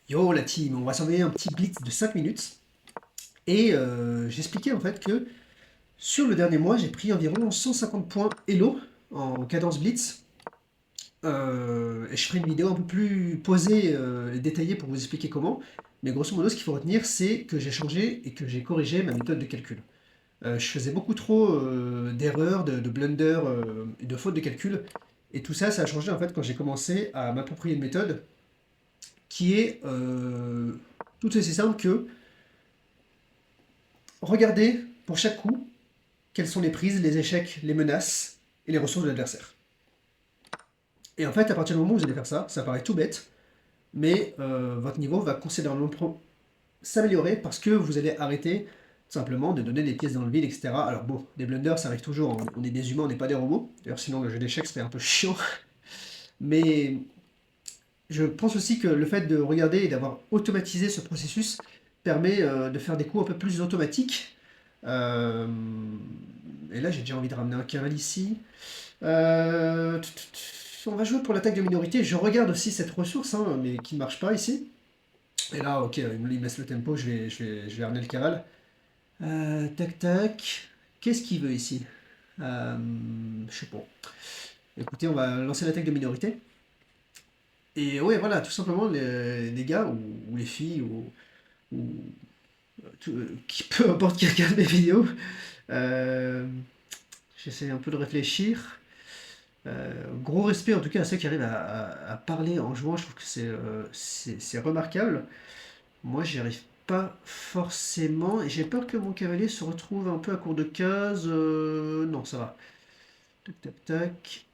Yo la team, on va s'envoyer un petit blitz de 5 minutes. Et j'expliquais en fait que sur le dernier mois, j'ai pris environ 150 points Elo en cadence blitz. Et je ferai une vidéo un peu plus posée et détaillée pour vous expliquer comment. Mais grosso modo, ce qu'il faut retenir, c'est que j'ai changé et que j'ai corrigé ma méthode de calcul. Je faisais beaucoup trop d'erreurs, de blunders et de fautes de calcul. Et tout ça, ça a changé en fait quand j'ai commencé à m'approprier une méthode qui est tout aussi simple que regardez pour chaque coup quelles sont les prises, les échecs, les menaces et les ressources de l'adversaire. Et en fait, à partir du moment où vous allez faire ça, ça paraît tout bête, mais votre niveau va considérablement s'améliorer parce que vous allez arrêter simplement de donner des pièces dans le vide, etc. Alors bon, des blunders, ça arrive toujours, on est des humains, on n'est pas des robots. D'ailleurs, sinon le jeu d'échecs serait un peu chiant. Mais je pense aussi que le fait de regarder et d'avoir automatisé ce processus permet de faire des coups un peu plus automatiques. Euh, et là, j'ai déjà envie de ramener un cavalier ici. On va jouer pour l'attaque de minorité. Je regarde aussi cette ressource, hein, mais qui ne marche pas ici. Et là, ok, il me laisse le tempo, je vais ramener le cavale. Tac, tac. Qu'est-ce qu'il veut ici? Je sais pas. Écoutez, on va lancer l'attaque de minorité. Et ouais, voilà, tout simplement, les gars, ou les filles, ou qui peu importe qui regarde mes vidéos, euh, j'essaie un peu de réfléchir. Gros respect en tout cas à ceux qui arrivent à parler en jouant, je trouve que c'est remarquable. Moi, j'y arrive pas forcément, et j'ai peur que mon cavalier se retrouve un peu à court de cases. Non, ça va. Tac, tac, tac.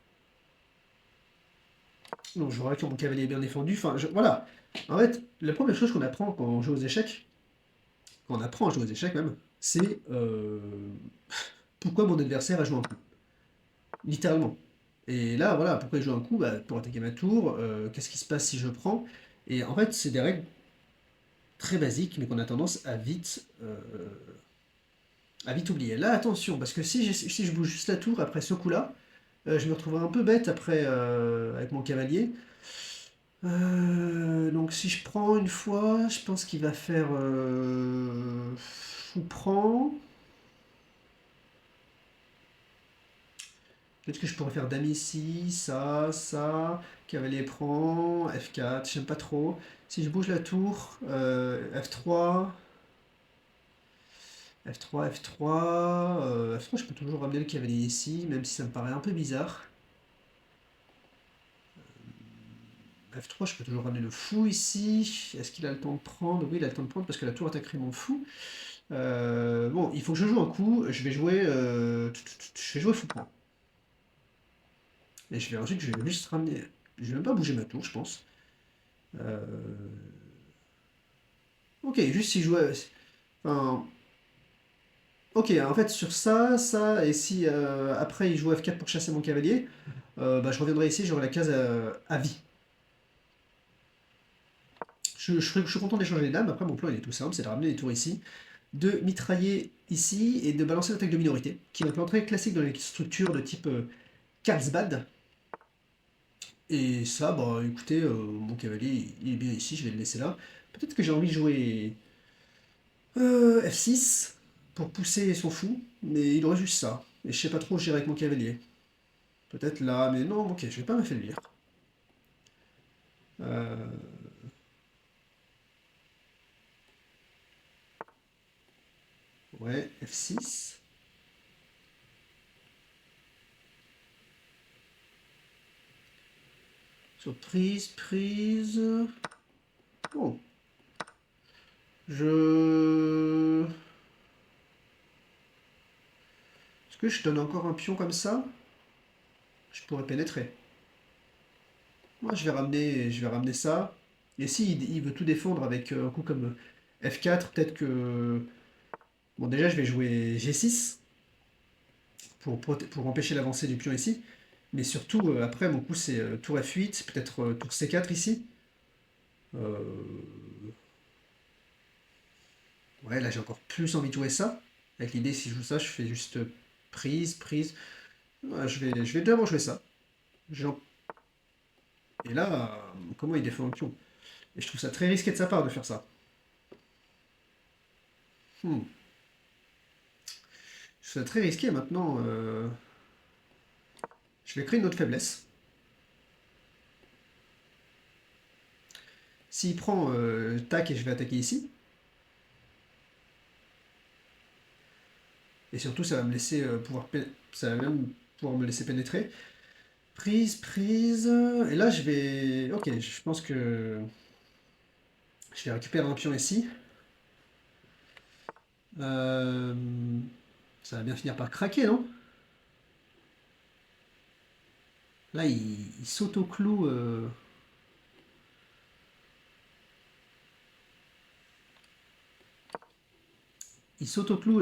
Non, je vois que mon cavalier est bien défendu. Enfin, voilà. En fait, la première chose qu'on apprend quand on joue aux échecs, quand on apprend à jouer aux échecs même, c'est pourquoi mon adversaire a joué un coup. Littéralement. Et là, voilà, pourquoi il joue un coup? Bah, pour attaquer ma tour. Qu'est-ce qui se passe si je prends? Et en fait, c'est des règles très basiques, mais qu'on a tendance à vite oublier. Là, attention, parce que si je bouge juste la tour après ce coup-là, je me retrouverai un peu bête après avec mon cavalier. Donc si je prends une fois, je pense qu'il va faire fou prend. Peut-être que je pourrais faire dame ici, ça, cavalier prend, F4, j'aime pas trop. Si je bouge la tour, F3, F3, F3, F3, je peux toujours ramener le cavalier ici, même si ça me paraît un peu bizarre. F3, je peux toujours ramener le fou ici. Est-ce qu'il a le temps de prendre? Oui, il a le temps de prendre parce que la tour attaquerait mon fou. Bon, il faut que je joue un coup. Je vais jouer fou prend. Et ensuite, je vais juste ramener. Je vais même pas bouger ma tour, je pense. Euh, Ok, juste si je jouais. Enfin, ok, en fait, sur ça, et si après il joue F4 pour chasser mon cavalier, bah, je reviendrai ici, j'aurai la case à vie. Je suis content d'échanger les dames. Après, mon plan il est tout simple, c'est de ramener les tours ici, de mitrailler ici et de balancer l'attaque de minorité, qui est un plan très classique dans les structures de type Carlsbad. Et ça, bah écoutez, mon cavalier il est bien ici, je vais le laisser là. Peut-être que j'ai envie de jouer F6 pour pousser son fou, mais il aurait juste ça. Et je sais pas trop où j'irai avec mon cavalier. Peut-être là, mais non, ok, je vais pas m'affaiblir. Euh, ouais, F6. Surprise, prise. Bon, je... Est-ce que je donne encore un pion comme ça? Je pourrais pénétrer. Moi, je vais ramener ça. Et si il veut tout défendre avec un coup comme F4, peut-être que... Bon, déjà, je vais jouer G6 pour empêcher l'avancée du pion ici. Mais surtout, après, mon coup, c'est tour F8, peut-être tour C4 ici. Euh, Ouais, là, j'ai encore plus envie de jouer ça. Avec l'idée, si je joue ça, je fais juste prise, prise. Ouais, je vais d'abord jouer ça. Genre- Et là, comment il défend un pion? Et je trouve ça très risqué de sa part de faire ça. Hmm. Je trouve ça très risqué maintenant. Je vais créer une autre faiblesse. S'il prend tac et je vais attaquer ici. Et surtout, ça va me laisser ça va même pouvoir me laisser pénétrer. Prise, prise. Et là, je vais. Ok, je pense que je vais récupérer un pion ici. Euh, Ça va bien finir par craquer, non? Là, il saute au clou. Il saute au clou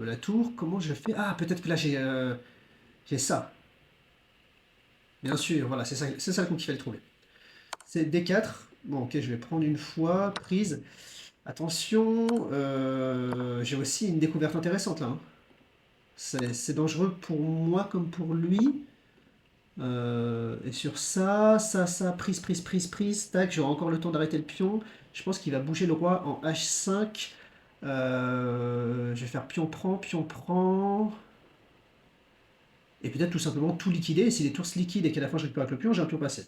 la tour. Comment je fais? Ah, peut-être que là, j'ai ça. Bien sûr, voilà, c'est ça le coup qu'il fallait trouver. C'est D4. Bon, ok, je vais prendre une fois. Prise. Attention, j'ai aussi une découverte intéressante là, hein. C'est dangereux pour moi comme pour lui. Et sur ça, prise, prise, prise, prise. Tac, j'aurai encore le temps d'arrêter le pion. Je pense qu'il va bouger le roi en H5. Je vais faire pion prend, pion prend. Et peut-être tout simplement tout liquider. Et si les tours se liquident et qu'à la fin je récupère avec le pion, j'ai un tour passé.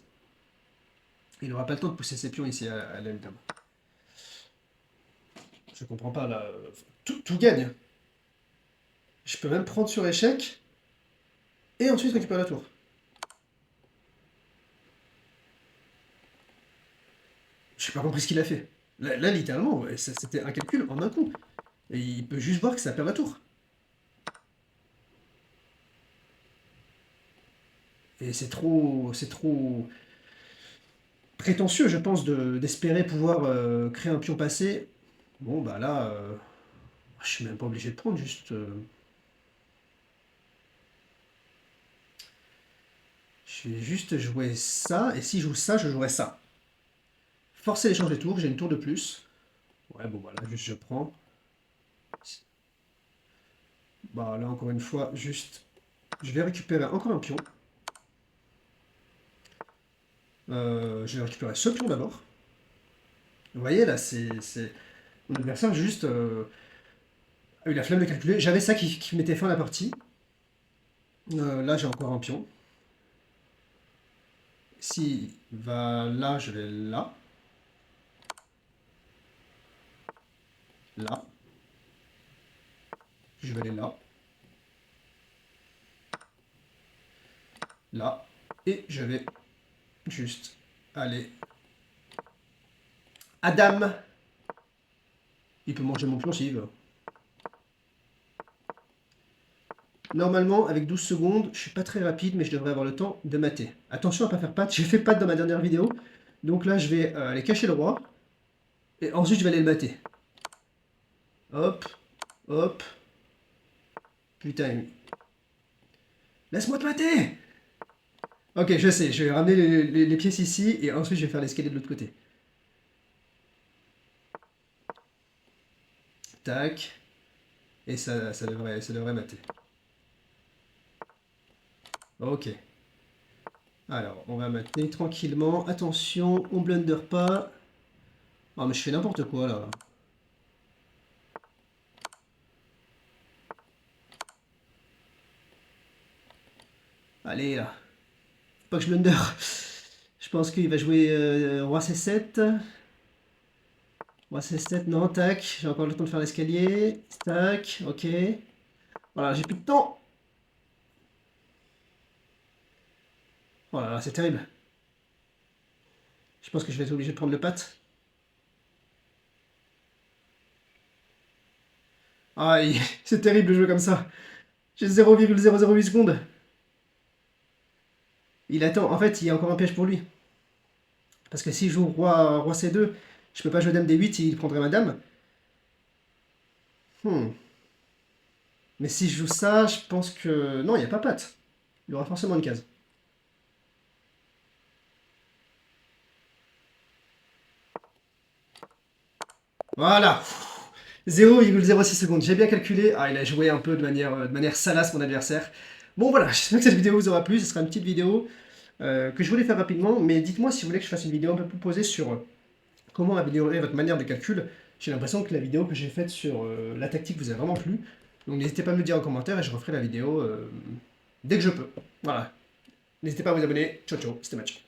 Il n'aura pas le temps de pousser ses pions ici à la dame. Je comprends pas là. Tout gagne. Je peux même prendre sur échec et ensuite récupérer la tour. Je n'ai pas compris ce qu'il a fait. Là, littéralement, ouais, c'était un calcul en un coup. Et il peut juste voir que ça perd la tour. Et c'est trop prétentieux, je pense, d'espérer pouvoir créer un pion passé. Bon, bah là, je suis même pas obligé de prendre, juste. Je vais juste jouer ça, et si je joue ça, je jouerai ça. Forcer l'échange des tours, j'ai une tour de plus. Ouais, bon, voilà, juste je prends. Bah là, encore une fois, juste. Je vais récupérer encore un pion. Je vais récupérer ce pion d'abord. Vous voyez, là, mon adversaire juste a eu la flemme de calculer. J'avais ça qui mettait fin à la partie. Là, j'ai encore un pion. S'il va là, je vais là. Là. Je vais aller là. Là. Et je vais juste aller. Adam. Il peut manger mon pion s'il veut. Normalement, avec 12 secondes, je suis pas très rapide, mais je devrais avoir le temps de mater. Attention à pas faire patte. J'ai fait patte dans ma dernière vidéo. Donc là, je vais aller cacher le roi. Et ensuite, je vais aller le mater. Hop. Hop. Putain. Laisse-moi te mater! Ok, je sais. Je vais ramener les pièces ici. Et ensuite, je vais faire l'escalier de l'autre côté. Tac. Et ça devrait mater. Ok. Alors, on va mater tranquillement. Attention, on blunder pas. Oh, mais je fais n'importe quoi, là. Allez, là. Faut pas que je blunder. Je pense qu'il va jouer roi C7. Roi C7, non, tac. J'ai encore le temps de faire l'escalier. Tac, ok. Voilà, j'ai plus de temps. Oh là là, c'est terrible. Je pense que je vais être obligé de prendre le pat. Aïe, c'est terrible de jouer comme ça. J'ai 0,008 secondes. Il attend. En fait, il y a encore un piège pour lui. Parce que s'il joue roi C2, je peux pas jouer dame D8, il prendrait ma dame. Mais si je joue ça, je pense que... Non, il n'y a pas patte. Il y aura forcément une case. Voilà. 0,06 secondes. J'ai bien calculé. Ah, il a joué un peu de manière salace, mon adversaire. Bon, voilà. J'espère que cette vidéo vous aura plu. Ce sera une petite vidéo que je voulais faire rapidement. Mais dites-moi si vous voulez que je fasse une vidéo un peu plus posée sur comment améliorer votre manière de calcul. J'ai l'impression que la vidéo que j'ai faite sur la tactique vous a vraiment plu. Donc n'hésitez pas à me le dire en commentaire et je referai la vidéo dès que je peux. Voilà. N'hésitez pas à vous abonner. Ciao ciao, c'était Match.